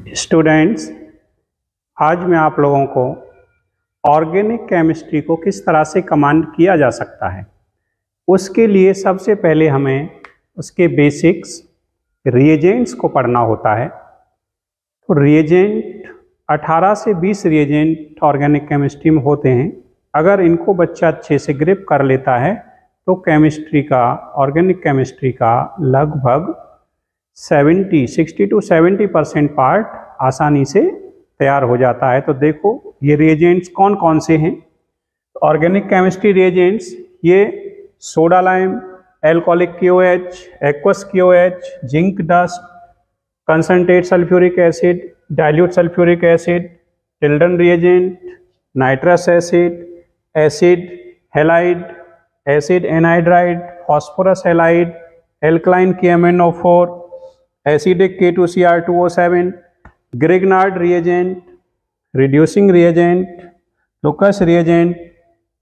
Students, आज मैं आप लोगों को ऑर्गेनिक केमिस्ट्री को किस तरह से कमांड किया जा सकता है उसके लिए सबसे पहले हमें उसके बेसिक्स रिएजेंट्स को पढ़ना होता है। तो रिएजेंट 18 से 20 रिएजेंट ऑर्गेनिक केमिस्ट्री में होते हैं। अगर इनको बच्चा अच्छे से ग्रिप कर लेता है तो केमिस्ट्री का ऑर्गेनिक केमिस्ट्री का लगभग 60 to 70% पार्ट आसानी से तैयार हो जाता है। तो देखो ये रिएजेंट्स कौन कौन से हैं। ऑर्गेनिक केमिस्ट्री रिएजेंट्स ये soda lime, alcoholic KOH, aqueous KOH, zinc dust, concentrate sulphuric acid, dilute sulphuric acid, children reagent, nitrous acid, acid halide, acid anhydride, phosphorus halide, alkaline KMnO4, acidic K2Cr2O7, Grignard reagent, reducing reagent, Lucas reagent,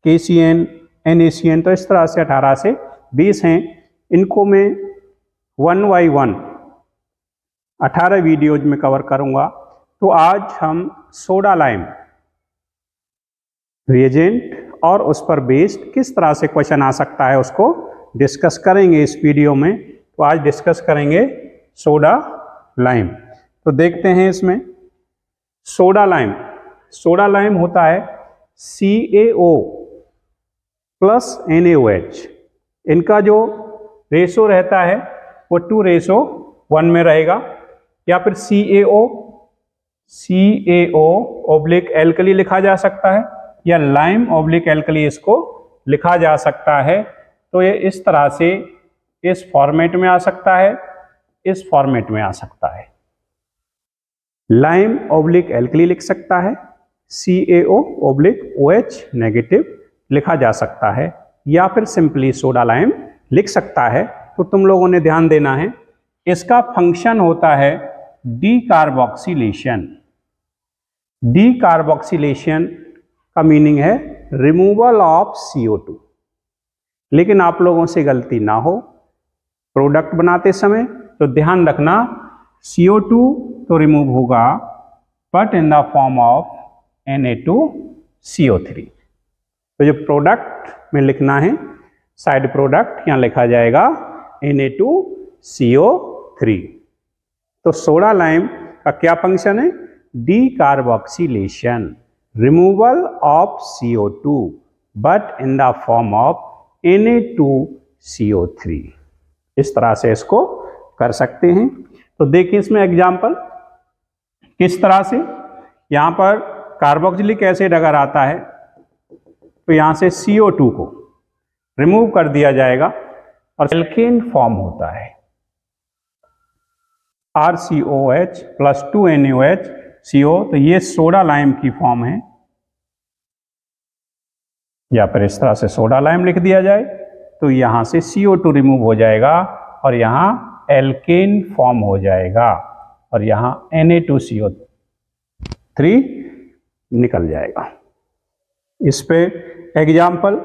KCN, NaCN। तो इस तरह से 18 से 20 हैं। इनको मैं 1 by 1 18 videos में cover करूंगा। तो आज हम सोडा लाइम रिएजेंट और उस पर बेस्ड किस तरह से क्वेश्चन आ सकता है उसको डिस्कस करेंगे इस वीडियो में। तो आज डिस्कस करेंगे सोडा लाइम। तो देखते हैं इसमें सोडा लाइम होता है CaO प्लस NaOH। इनका जो रेशो रहता है वो 2:1 में रहेगा, या फिर CaO ऑब्लिक एल्कली लिखा जा सकता है, या लाइम ऑब्लिक एल्कली इसको लिखा जा सकता है। तो ये इस तरह से इस फॉर्मेट में आ सकता है, इस फॉर्मेट में आ सकता है। लाइम ऑब्लिक एल्कली लिख सकता है, CaO ऑब्लिक OH नेगेटिव लिखा जा सकता है, या फिर सिंपली सोडा लाइम लिख सकता है। तो तुम लोगों ने ध्यान देना है, इसका फंक्शन होता है डीकार्बोक्सिलेशन। डीकार्बोक्सिलेशन का मीनिंग है रिमूवल ऑफ CO2। लेकिन आप लोगों से गलती ना हो, प्रोडक्ट बनाते समय तो ध्यान रखना CO2 तो रिमूव होगा but in the form of Na2CO3। तो जो प्रोडक्ट में लिखना है साइड प्रोडक्ट यहां लिखा जाएगा Na2CO3। तो सोडा लाइम का क्या फंक्शन है? Decarboxylation, removal of CO2 but in the form of Na2CO3। इस तरह से इसको कर सकते हैं। तो देखिए इसमें एग्जाम्पल किस तरह से, यहां पर कार्बोक्सिलिक एसिड अगर आता है तो यहां से CO2 को रिमूव कर दिया जाएगा और एल्केन फॉर्म होता है RCOH प्लस 2 NaOH CO। तो ये सोडा लाइम की फॉर्म है, या फिर इस तरह से सोडा लाइम लिख दिया जाए तो यहां से CO2 रिमूव हो जाएगा और यहां एल्केन फॉर्म हो जाएगा और यहां Na2CO3 निकल जाएगा। इस पे एग्जाम्पल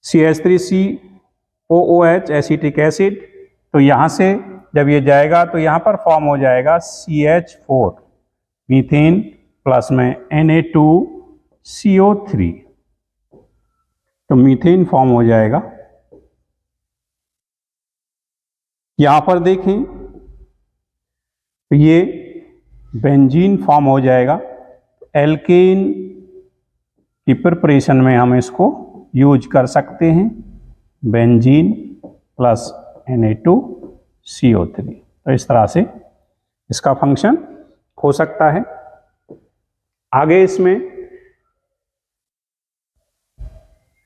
CH3COOH एसिटिक एसिड। तो यहां से जब ये जाएगा तो यहां पर फॉर्म हो जाएगा CH4 मीथेन प्लस में Na2CO3। तो मीथेन फॉर्म हो जाएगा। यहां पर देखें तो ये बेंजीन फॉर्म हो जाएगा। एल्केन की प्रिपरेशन में हम इसको यूज कर सकते हैं, बेंजीन प्लस Na2CO3। तो इस तरह से इसका फंक्शन हो सकता है। आगे इसमें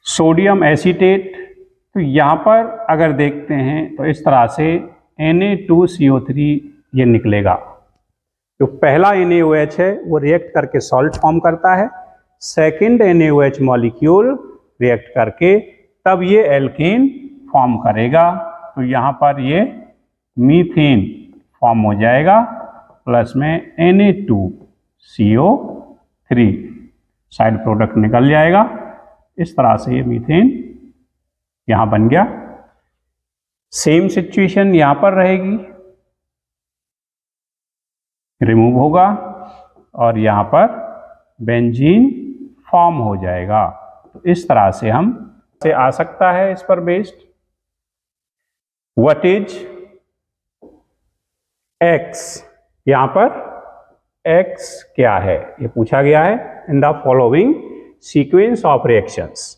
सोडियम एसीटेट। तो यहां पर अगर देखते हैं तो इस तरह से Na2CO3 ये निकलेगा। जो पहला NaOH है वो रिएक्ट करके सॉल्ट फॉर्म करता है, सेकेंड NaOH मॉलिक्यूल रिएक्ट करके तब ये एल्केन फॉर्म करेगा। तो यहां पर ये मीथेन फॉर्म हो जाएगा प्लस में Na2CO3, साइड प्रोडक्ट निकल जाएगा। इस तरह से ये मीथेन यहां बन गया। सेम सिचुएशन यहां पर रहेगी। रिमूव होगा और यहाँ पर बेंजीन फॉर्म हो जाएगा। तो इस तरह से हम से आ सकता है इस पर बेस्ड। व्हाट इज एक्स, यहाँ पर एक्स क्या है ये पूछा गया है। In the following sequence of reactions,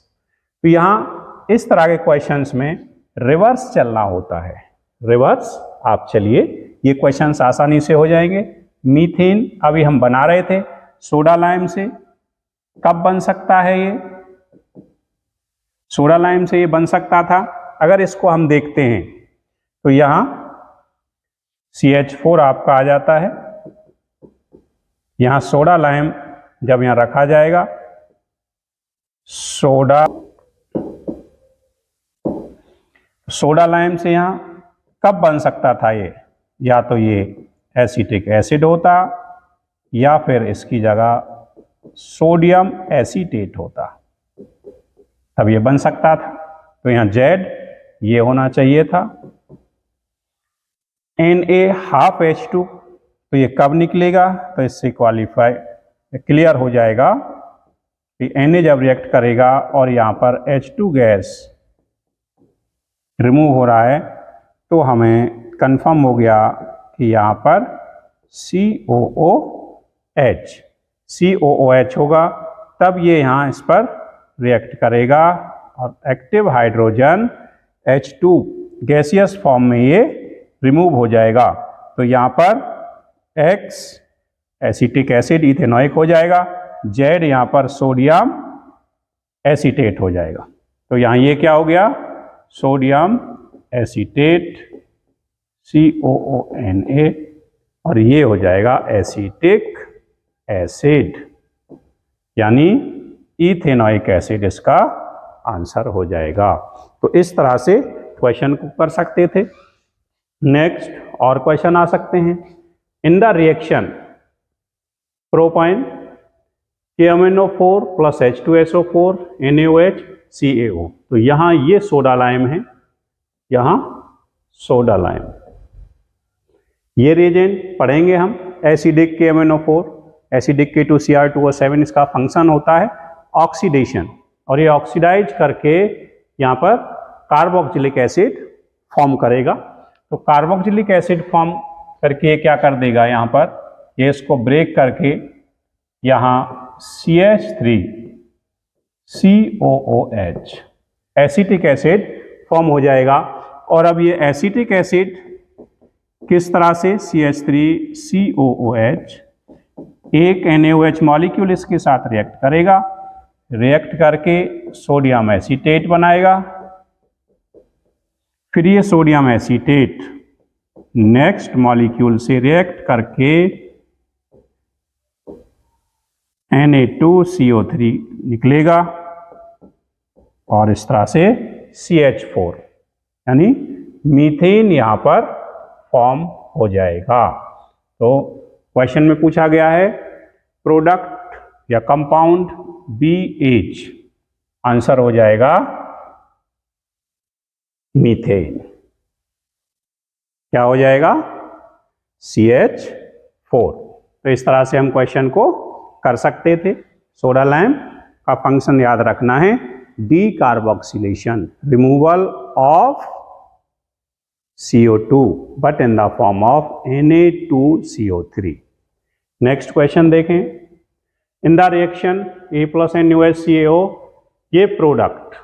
तो यहाँ इस तरह के क्वेश्चंस में रिवर्स चलना होता है। रिवर्स आप चलिए, ये क्वेश्चंस आसानी से हो जाएंगे। मीथेन अभी हम बना रहे थे सोडा लाइम से, कब बन सकता है ये? सोडा लाइम से ये बन सकता था। अगर इसको हम देखते हैं तो यहाँ CH4 आपका आ जाता है। यहाँ सोडा लाइम जब यहाँ रखा जाएगा, सोडा लाइम से यहाँ कब बन सकता था ये? या तो ये एसिटिक एसिड होता या फिर इसकी जगह सोडियम एसीटेट होता, तब ये बन सकता था। तो यहाँ Z ये होना चाहिए था। Na₂H2, तो ये कब निकलेगा? तो इससे क्लियर हो जाएगा कि Na जब रिएक्ट करेगा और यहाँ पर H2 गैस रिमूव हो रहा है, तो हमें कंफर्म हो गया कि यहाँ पर COOH होगा। तब ये यहाँ इस पर रिएक्ट करेगा और active hydrogen H2 gaseous form में ये रिमूव हो जाएगा। तो यहाँ पर X एसिटिक एसिड इथेनॉइक हो जाएगा, Z यहाँ पर सोडियम एसीटेट हो जाएगा। तो यहाँ ये क्या हो गया? सोडियम एसीटेट COONA, और ये हो जाएगा एसिटिक एसिड, यानी इथेनॉइक एसिड इसका आंसर हो जाएगा। तो इस तरह से क्वेश्चन को कर सकते थे। नेक्स्ट और क्वेश्चन आ सकते हैं। इन the reaction propyne KMnO4 plus H2SO4 NaOH CaO, तो यहाँ ये सोडा लाइम है, यहाँ सोडा लाइम। ये रिएजेंट पढ़ेंगे हम। एसिडिक KMnO4, एसिडिक K2Cr2O7, इसका फंक्शन होता है ऑक्सीडेशन, और ये ऑक्सीडाइज करके यहाँ पर कार्बोक्सिलिक एसिड फॉर्म करेगा। तो कार्बोक्सिलिक एसिड फॉर्म करके ये क्या कर देगा? यहाँ पर ये इसको ब्रेक करके यहाँ CH3COOH एसिटिक एसिड फॉर्म हो जाएगा। और अब ये एसिटिक एसिड किस तरह से? CH3COOH एक NaOH मॉलिक्यूल इसके साथ रिएक्ट करेगा, रिएक्ट करके सोडियम एसीटेट बनाएगा। फिर ये सोडियम एसीटेट नेक्स्ट मॉलिक्यूल से रिएक्ट करके Na2CO3 निकलेगा और इस तरह से CH4 यानी मीथेन यहाँ पर फॉर्म हो जाएगा। तो क्वेश्चन में पूछा गया है प्रोडक्ट या कंपाउंड BH, आंसर हो जाएगा मीथेन। क्या हो जाएगा? CH4। तो इस तरह से हम क्वेश्चन को कर सकते थे। सोडा लाइम का फंक्शन याद रखना है, decarboxylation, removal of CO2 but in the form of Na2CO3। Next question देखें। In the reaction A + NaOH ये प्रोडक्ट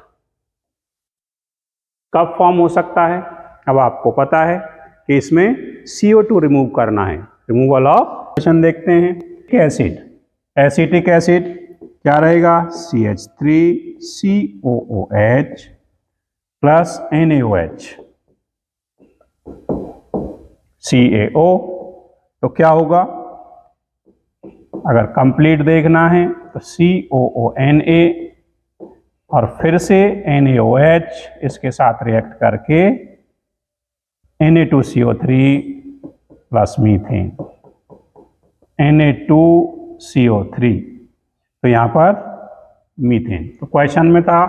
कब फॉर्म हो सकता है? अब आपको पता है कि इसमें CO2 रिमूव करना है, रिमूवल ऑफ। क्वेश्चन देखते हैं। एसिड, एसिटिक एसिड क्या रहेगा? CH3COOH plus NaOH CaO। तो क्या होगा? अगर कंप्लीट देखना है तो COONA और फिर से NaOH इसके साथ रिएक्ट करके Na2CO3 प्लस मीथेन Na2CO3, तो यहाँ पर मीथेन। तो क्वेश्चन में था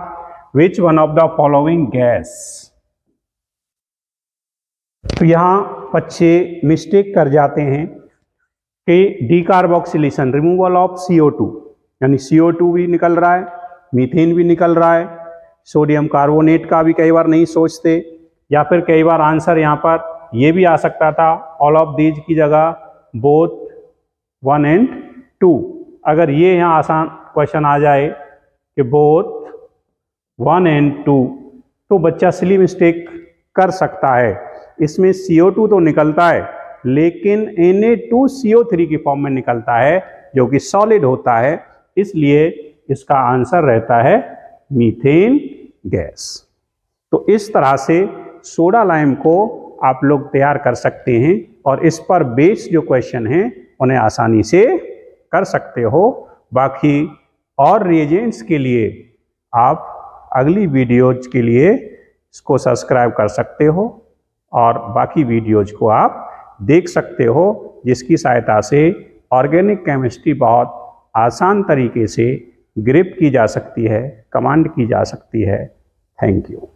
which one of the following gas. तो यहाँ बच्चे मिस्टेक कर जाते हैं कि डीकार्बोक्सिलेशन, रिमूवल ऑफ CO2, यानी CO2 भी निकल रहा है, मीथेन भी निकल रहा है, सोडियम कार्बोनेट का भी कई बार नहीं सोचते, या फिर कई बार आंसर यहाँ पर ये भी आ सकता था ऑल ऑफ दीज की जगह बोथ 1 and 2। अगर ये यहाँ आसान क्वेश्चन आ जाए कि बोथ 1 and 2, तो बच्चा सिली मिस्टेक कर सकता है। इसमें CO2 तो निकलता है लेकिन Na2CO3 की फॉर्म में निकलता है जो कि सॉलिड होता है, इसलिए इसका आंसर रहता है मीथेन गैस। तो इस तरह से सोडा लाइम को आप लोग तैयार कर सकते हैं और इस पर बेस्ड जो क्वेश्चन हैं उन्हें आसानी से कर सकते हो। बाकी और रिएजेंट्स के लिए आप अगली वीडियोज के लिए इसको सब्सक्राइब कर सकते हो और बाकी वीडियोज को आप देख सकते हो, जिसकी सहायता से ऑर्गेनिक केमिस्ट्री बहुत आसान तरीके से ग्रिप की जा सकती है, कमांड की जा सकती है। Thank you.